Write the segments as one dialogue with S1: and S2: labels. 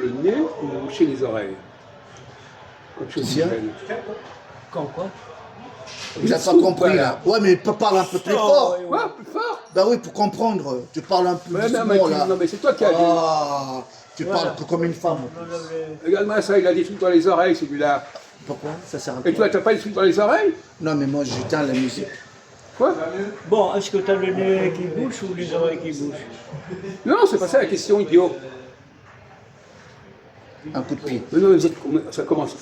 S1: le nez ou vous bouchez les oreilles? Comme chose
S2: Bien.
S1: nouvelle.
S3: Quand quoi?
S2: Tu n'as pas compris là. Ouais, mais parle un peu plus fort.
S1: Quoi? Plus fort?
S2: Bah oui, pour comprendre. Tu parles un peu
S1: Ouais,
S2: doucement là.
S1: non, mais c'est toi qui as dit.
S2: Ah, tu parles que comme une femme.
S1: Regarde-moi ça, il a des trucs dans les oreilles, celui-là.
S2: Pourquoi? Ça sert à
S1: Et
S2: quoi?
S1: toi, t'as pas des trucs dans les oreilles?
S2: Non, mais moi j'éteins la musique.
S1: Quoi?
S3: Bon, est-ce que tu as le nez qui bouge ou les oreilles qui bougent?
S1: Non, c'est pas ça la question, idiot.
S2: Un coup de pied.
S1: Mais non, ça commence.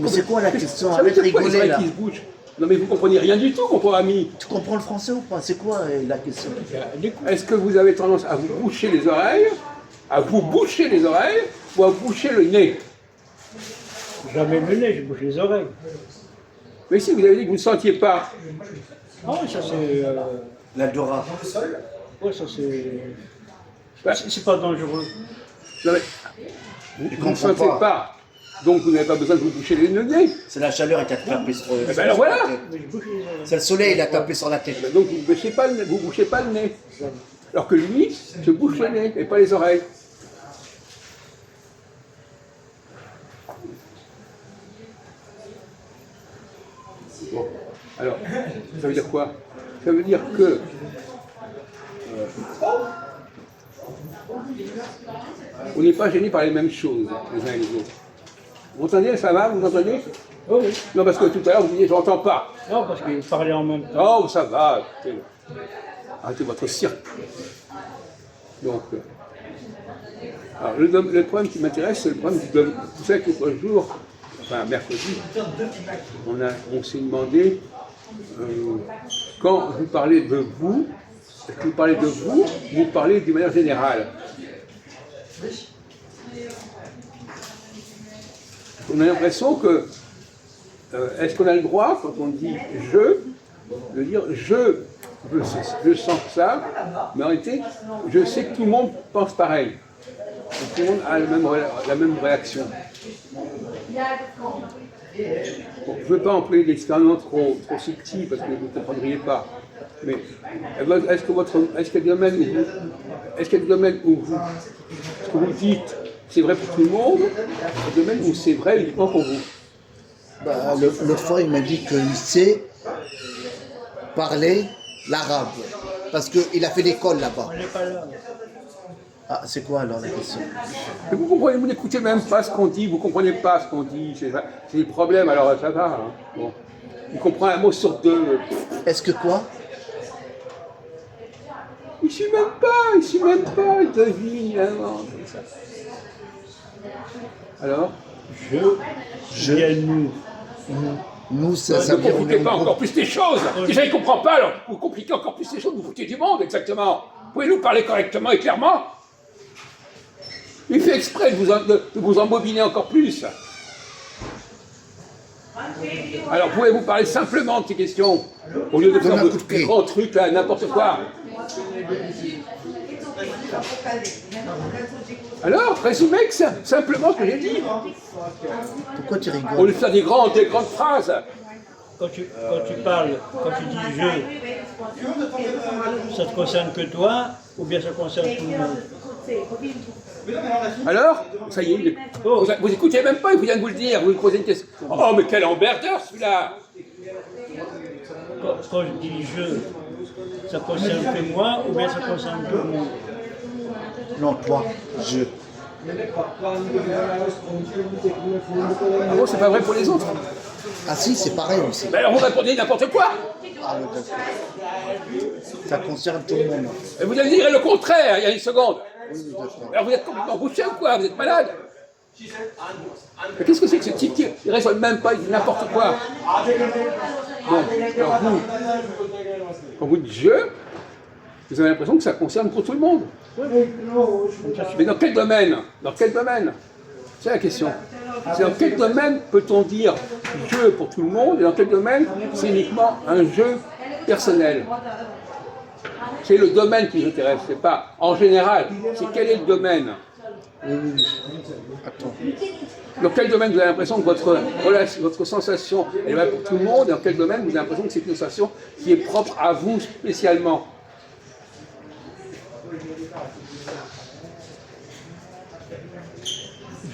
S2: Mais c'est quoi la question?
S1: Ça veut
S2: Arrête de
S1: dire quoi, les
S2: rigoler
S1: oreilles
S2: là.
S1: qui se bougent? Non, mais vous comprenez rien du tout, mon pauvre ami.
S2: Tu comprends le français ou pas? C'est quoi la question?
S1: Est-ce que vous avez tendance à vous boucher les oreilles, ou à vous boucher le nez?
S3: Jamais le nez, je bouge les oreilles.
S1: Mais si, vous avez dit que vous ne sentiez pas.
S3: Ah oui, ça c'est...
S2: L'Aldora.
S3: Ouais, ça c'est...
S1: Bah,
S3: C'est pas dangereux.
S1: non, mais vous ne sentez pas. Donc vous n'avez pas besoin de vous boucher le nez.
S2: C'est la chaleur qui a tapé sur
S1: Eh ben alors voilà.
S3: Mais je bouge les oreilles.
S2: C'est le soleil, il a tapé sur la tête.
S1: Donc vous ne bouchez pas le nez. Vous bouchez pas le nez. Alors que lui se bouche le nez et pas les oreilles. Bon. Alors, ça veut dire quoi? Ça veut dire que on n'est pas gêné par les mêmes choses, les uns et les autres. Vous entendez, ça va? Vous entendez?
S3: Oh oui.
S1: Non, parce que tout à l'heure, vous disiez, je n'entends pas.
S3: Non, parce qu'ils parlaient en même temps.
S1: Oh, ça va. Écoutez. Arrêtez votre cirque. Donc, alors, le problème qui m'intéresse, c'est le problème du domaine. Vous savez que l'autre jour, enfin mercredi, on s'est demandé, quand vous parlez de vous, est-ce que vous parlez de vous, ou vous parlez d'une manière générale? On a l'impression que, est-ce qu'on a le droit, quand on dit je, de dire je sens ça, mais en réalité, je sais que tout le monde pense pareil. Que tout le monde a la même réaction. Bon, je ne veux pas employer des termes trop subtils parce que vous ne comprendriez pas. Mais est-ce qu'il y a des domaines où ce que vous dites, c'est vrai pour tout le monde, des domaines où c'est vrai uniquement pour vous?
S2: Bah, l'autre fois, il m'a dit qu'il sait parler l'arabe. Parce qu'il a fait l'école là-bas.
S3: On n'est pas là.
S2: Ah, c'est quoi alors la question?
S1: Mais vous comprenez, vous n'écoutez même pas ce qu'on dit, vous ne comprenez pas ce qu'on dit, c'est des problèmes, alors ça va. Hein. Bon. Il comprend un mot sur deux.
S2: Est-ce que quoi?
S1: Il ne suit même pas, il devine, il invente, comme ça. Alors
S3: Je. Nous.
S2: Nous, ça
S1: ne
S2: veut dire
S1: compliquez
S2: on est
S1: pas
S2: en
S1: encore
S2: groupe.
S1: plus les choses. Déjà, il ne comprend pas, alors vous compliquez encore plus les choses, vous foutez du monde, exactement. Pouvez-nous parler correctement et clairement? Il fait exprès de vous embobiner encore plus. Alors, pouvez-vous parler simplement de ces questions, au lieu de faire des grands trucs, là, n'importe quoi? Alors, résumez simplement ce que j'ai dit.
S2: Pourquoi tu
S1: Au
S2: rigoles?
S1: lieu de faire des grandes phrases.
S3: Quand tu parles, quand tu dis je, ça te concerne que toi, ou bien ça concerne tout le monde?
S1: Alors, ça y est, vous écoutez même pas, il vient de vous le dire, vous lui posez une question. Oh, mais quel emmerdeur celui-là!
S3: Quand je dis je, ça concerne que moi, ou bien ça concerne tout le monde?
S2: Non, toi, je.
S1: Ah bon, c'est pas vrai pour les autres?
S2: Ah si, c'est pareil aussi.
S1: Mais alors vous répondez n'importe quoi!
S2: Ah, ouais, d'accord. Ça concerne tout le monde.
S1: Et vous allez dire le contraire il y a une seconde.
S2: Oui, d'accord.
S1: Alors vous êtes complètement bouché ou quoi? Vous êtes malade? Mais qu'est-ce que c'est que ce type qui ne raisonne même pas, il dit n'importe quoi? Bon, alors vous, quand vous dites je, vous avez l'impression que ça concerne pour tout le monde. Mais dans quel domaine? Dans quel domaine? C'est la question. C'est dans quel domaine peut-on dire jeu pour tout le monde et dans quel domaine c'est uniquement un jeu personnel? C'est le domaine qui nous intéresse, c'est pas en général, c'est quel est le domaine?
S2: Oui. Attends.
S1: Dans quel domaine vous avez l'impression que votre sensation est vraie pour tout le monde et dans quel domaine vous avez l'impression que c'est une sensation qui est propre à vous spécialement?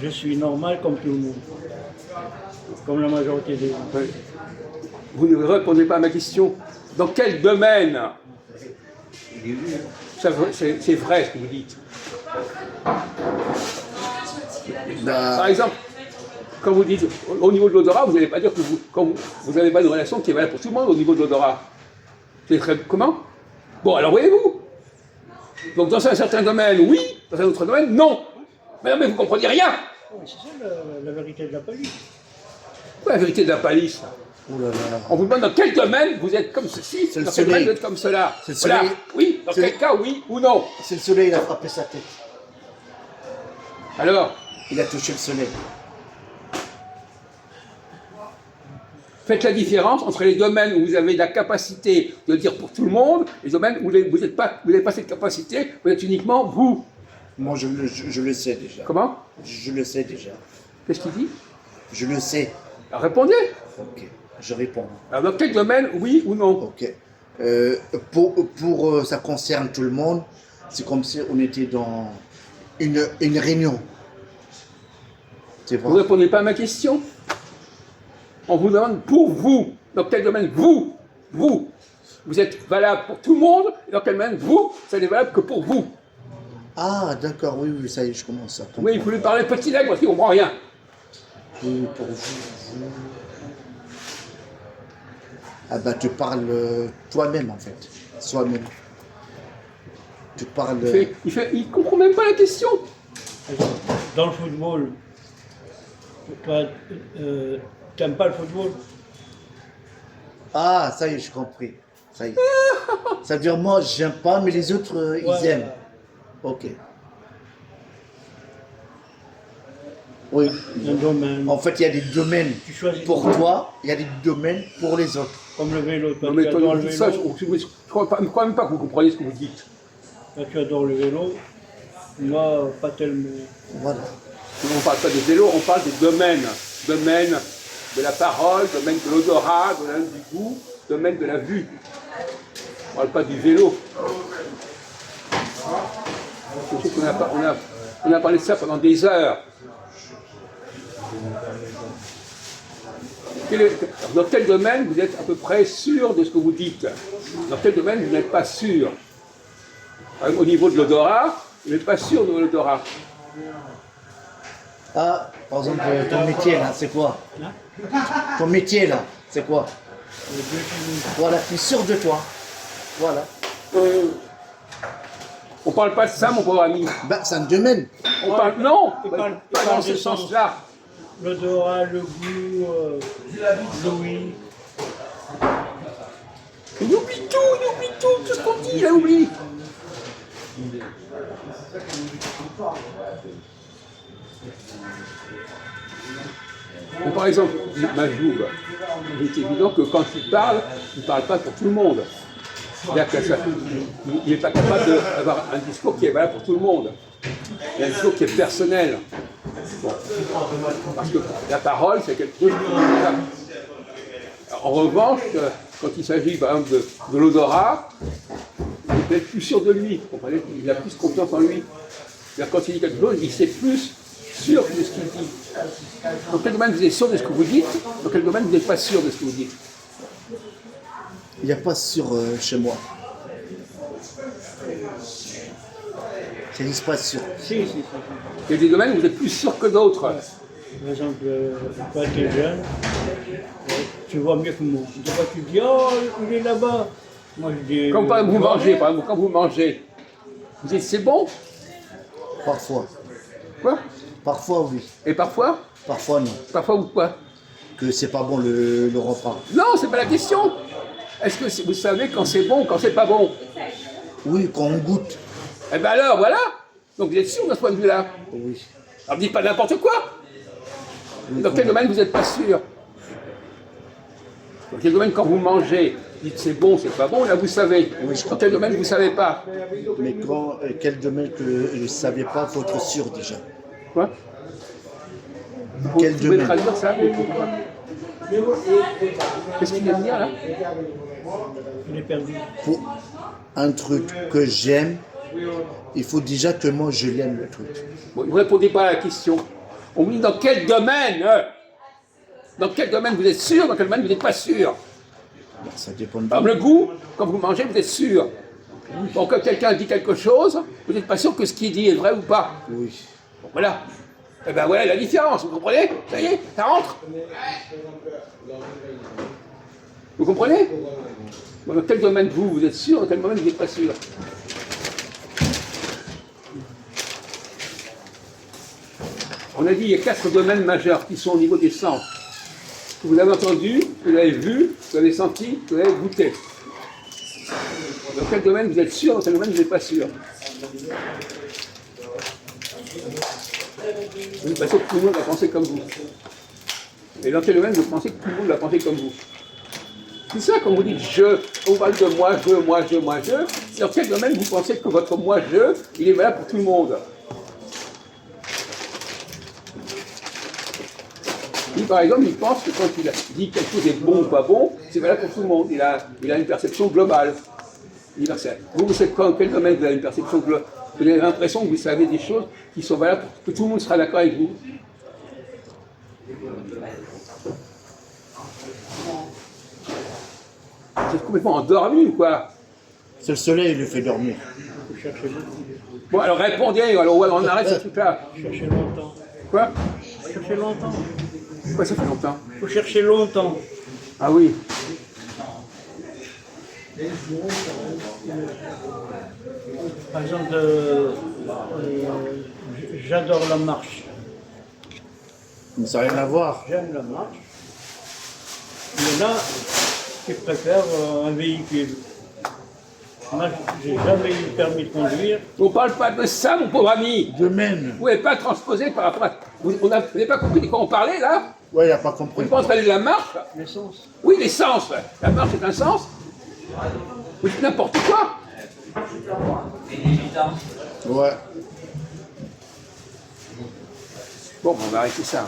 S3: Je suis normal comme tout le monde. Comme la majorité des gens.
S1: Ouais. Vous ne répondez pas à ma question. Dans quel domaine? C'est vrai ce que vous dites. Par exemple, quand vous dites au niveau de l'odorat, vous n'allez pas dire que vous n'avez pas une relation qui est valable pour tout le monde au niveau de l'odorat. Comment? Bon, alors voyez-vous. Donc dans un certain domaine, oui, dans un autre domaine, non. Mais non, mais vous ne comprenez rien.
S3: Oui, c'est ça la vérité de la police.
S1: Quoi la vérité de la palisse?
S2: Oh là là.
S1: On vous demande dans quel domaine vous êtes comme ceci,
S2: C'est le
S1: dans quel domaine
S2: soleil.
S1: vous êtes comme cela.
S2: C'est le
S1: Voilà.
S2: soleil.
S1: Oui, dans
S2: C'est
S1: quel
S2: le-
S1: cas, oui ou non.
S2: C'est le soleil, il a frappé sa tête.
S1: Alors,
S2: Il a touché le soleil.
S1: faites la différence entre les domaines où vous avez la capacité de le dire pour tout le monde, et les domaines où vous n'avez pas cette capacité, vous êtes uniquement vous.
S2: Moi, je le sais déjà.
S1: Comment?
S2: Je le sais déjà.
S1: Qu'est-ce qu'il dit?
S2: Je le sais.
S1: Alors, répondez.
S2: Ok, je réponds.
S1: Alors, dans quel domaine, oui ou non?
S2: Ok. Ça concerne tout le monde. C'est comme si on était dans une réunion. C'est
S1: Vous ne
S2: vrai.
S1: répondez pas à ma question. On vous demande pour vous, dans quel domaine vous êtes valable pour tout le monde, et dans quel domaine ça n'est valable que pour vous.
S2: Ah, d'accord, oui, oui, ça y est, je commence à comprendre.
S1: Oui, il faut lui parler petit nègre parce qu'il ne comprend rien.
S2: Oui, pour vous. Ah bah, tu parles toi-même, en fait. Soi-même. Tu parles...
S1: Il comprend même pas la question.
S3: Dans le football, toi, t'aimes pas le football?
S2: Ah, ça y est, j'ai compris. Ça y est. Ça veut dire, moi, j'aime pas, mais les autres, ils
S3: Ouais.
S2: aiment. Ok. Oui.
S3: Un domaine.
S2: En fait, il y a des domaines
S3: Tu choisis
S2: pour toi, il y a des domaines pour les autres.
S3: comme le vélo. Toi,
S1: Non, mais
S3: tu
S1: toi,
S3: adores
S1: vous
S3: le
S1: dites ça,
S3: vélo.
S1: je ne crois même pas que vous compreniez ce que vous dites.
S3: Toi, tu adores le vélo. Moi, pas tellement.
S2: Voilà.
S1: On ne parle pas de vélo, on parle des domaines. Domaine de la parole, domaine de l'odorat, domaine du goût, domaine de la vue. On ne parle pas du vélo. Je sais on a parlé de ça pendant des heures. Dans quel domaine vous êtes à peu près sûr de ce que vous dites? Dans quel domaine vous n'êtes pas sûr? Par exemple, au niveau de l'odorat, vous n'êtes pas sûr de l'odorat.
S2: Ah, par exemple, ton métier, là, c'est quoi?
S3: Hein?
S2: Ton métier, là, c'est quoi?
S3: Le biochimie.
S2: Voilà, tu es sûr de toi. Voilà.
S1: On ne parle pas de ça, mon pauvre ami.
S2: Ben, c'est un domaine.
S1: On parle, non,
S3: Il
S1: pas
S3: parle
S1: dans ce
S3: des sens.
S1: sens-là.
S3: L'odorat, le goût, l'ouïe.
S1: Il oublie tout ce qu'on dit, il a oublié. Mais par exemple, Majoub, il est évident que quand il ne parle pas pour tout le monde. C'est-à-dire qu'il n'est pas capable d'avoir un discours qui est valable pour tout le monde. Il y a un discours qui est personnel. Bon. Parce que la parole, c'est quelque chose qui... En revanche, quand il s'agit par exemple de l'odorat, il est peut-être plus sûr de lui. Vous comprenez? Il a plus confiance en lui. C'est-à-dire quand il dit quelque chose, il sait plus sûr de ce qu'il dit. Dans quel domaine vous êtes sûr de ce que vous dites? Dans quel domaine vous n'êtes pas sûr de ce que vous dites?
S2: Il n'y a pas sûr chez moi. Ça n'existe pas sûr.
S3: Si.
S1: Il y a des domaines où vous êtes plus sûr que d'autres.
S3: Par exemple, toi, tu es jeune, tu vois mieux que moi. Des fois, tu dis, oh, il est là-bas. Moi, je dis.
S1: Quand vous mangez, par exemple, quand vous mangez, vous dites c'est bon?
S2: Parfois.
S1: Quoi?
S2: Parfois, oui.
S1: Et parfois?
S2: Parfois, non.
S1: Parfois ou quoi?
S2: Que c'est pas bon le repas.
S1: Non, c'est pas la question. Est-ce que vous savez quand c'est bon ou quand c'est pas bon?
S2: Oui, quand on goûte.
S1: Eh bien alors, voilà. Donc vous êtes sûr de ce point de vue-là?
S2: Oui.
S1: Alors dites pas n'importe quoi.
S2: Oui,
S1: Dans quel domaine vous n'êtes pas sûr? Dans quel domaine quand vous mangez, vous dites c'est bon, c'est pas bon, là vous savez.
S2: Oui, je
S1: Dans quel domaine vous ne savez pas?
S2: Mais quand, quel domaine que je ne savais pas, il faut être sûr déjà.
S1: Quoi?
S2: Quel
S1: Vous pouvez
S2: domaine?
S1: traduire ça? Qu'est-ce qu'il vient de dire là?
S3: Il est perdu.
S2: Pour un truc que j'aime, il faut déjà que moi je l'aime le truc.
S1: Bon, vous ne répondez pas à la question. On vous dit dans quel domaine dans quel domaine vous êtes sûr, dans quel domaine vous n'êtes pas sûr.
S2: Ça dépend de
S1: Par exemple, le goût, quand vous mangez, vous êtes sûr. Bon, quand quelqu'un dit quelque chose, vous n'êtes pas sûr que ce qu'il dit est vrai ou pas.
S2: Oui.
S1: Bon, voilà. Et ben voilà la différence, vous comprenez? Ça y est, ça rentre? Vous comprenez? Bon, dans quel domaine vous êtes sûr, dans quel domaine vous n'êtes pas sûr? On a dit qu'il y a 4 domaines majeurs qui sont au niveau des sens. Que vous avez entendu, que vous avez vu, que vous avez senti, que vous avez goûté. Dans quel domaine vous êtes sûr, dans quel domaine vous n'êtes pas sûr? Vous pensez que tout le monde va penser comme vous. Et dans quel domaine vous pensez que tout le monde va penser comme vous? C'est ça quand vous dites je, on parle de moi, je. Dans quel domaine vous pensez que votre moi, je, il est valable pour tout le monde? Lui, par exemple, il pense que quand il dit que quelque chose est bon ou pas bon, c'est valable pour tout le monde. Il a une perception globale, universelle. Vous savez quoi, dans quel domaine vous avez une perception globale? Vous avez l'impression que vous savez des choses qui sont valables, que tout le monde sera d'accord avec vous. Vous êtes complètement endormi ou quoi?
S2: C'est le soleil qui le fait dormir.
S1: Bon, alors répondez, alors on arrête ce truc-là.
S3: Chercher longtemps.
S1: Quoi?
S3: Chercher longtemps.
S1: Pourquoi ça fait longtemps?
S3: Faut chercher longtemps.
S1: Ah oui.
S3: Par exemple, j'adore la marche.
S2: Mais ça n'a rien à voir.
S3: J'aime la marche. Il y en a qui préfèrent un véhicule. Moi, j'ai jamais eu le permis de conduire.
S1: On ne parle pas de ça, mon pauvre ami.
S2: Domaine.
S1: Vous n'avez pas transposé par rapport à... Vous n'avez pas compris de quoi on parlait, là?
S2: Ouais, il n'a pas compris.
S1: Vous pensez parler de la marche?
S3: L'essence.
S1: Oui, les sens. La marche est un sens. Vous dites n'importe quoi.
S2: Ouais.
S1: Bon, on va arrêter ça.